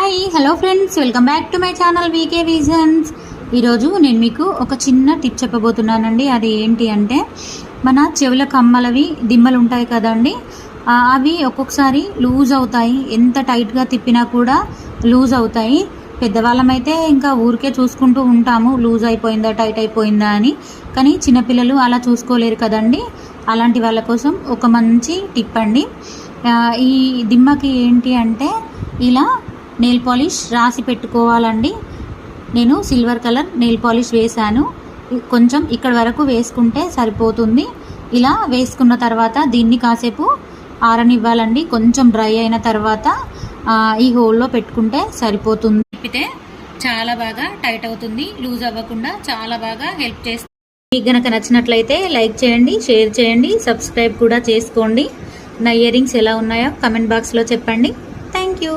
Hi hello friends, welcome back to my channel VK Visions. ఈరోజు నేను మీకు ఒక చిన్న టిప్ చెప్పబోతున్నానండి. అది ఏంటి అంటే, మన చెవుల కమ్మలవి దిమ్మలు ఉంటాయి కదండి, అవి ఒక్కొక్కసారి లూజ్ అవుతాయి. ఎంత టైట్గా తిప్పినా కూడా లూజ్ అవుతాయి. పెద్దవాళ్ళమైతే ఇంకా ఊరికే చూసుకుంటూ ఉంటాము, లూజ్ అయిపోయిందా టైట్ అయిపోయిందా అని. కానీ చిన్నపిల్లలు అలా చూసుకోలేరు కదండి. అలాంటి వాళ్ళ కోసం ఒక మంచి టిప్ అండి. ఈ దిమ్మకి ఏంటి అంటే, ఇలా నెయిల్ పాలిష్ రాసి పెట్టుకోవాలండి. నేను సిల్వర్ కలర్ నెయిల్ పాలిష్ వేశాను. కొంచెం ఇక్కడ వరకు వేసుకుంటే సరిపోతుంది. ఇలా వేసుకున్న తర్వాత దీన్ని కాసేపు ఆరనివ్వాలండి. కొంచెం డ్రై అయిన తర్వాత ఈ హోల్లో పెట్టుకుంటే సరిపోతుంది. తిప్పితే చాలా బాగా టైట్ అవుతుంది, లూజ్ అవ్వకుండా చాలా బాగా హెల్ప్ చేస్తుంది. మీకు గనక నచ్చినట్లయితే లైక్ చేయండి, షేర్ చేయండి, సబ్స్క్రైబ్ కూడా చేసుకోండి. నా ఇయర్ రింగ్స్ ఎలా ఉన్నాయో కమెంట్ బాక్స్లో చెప్పండి. Thank you.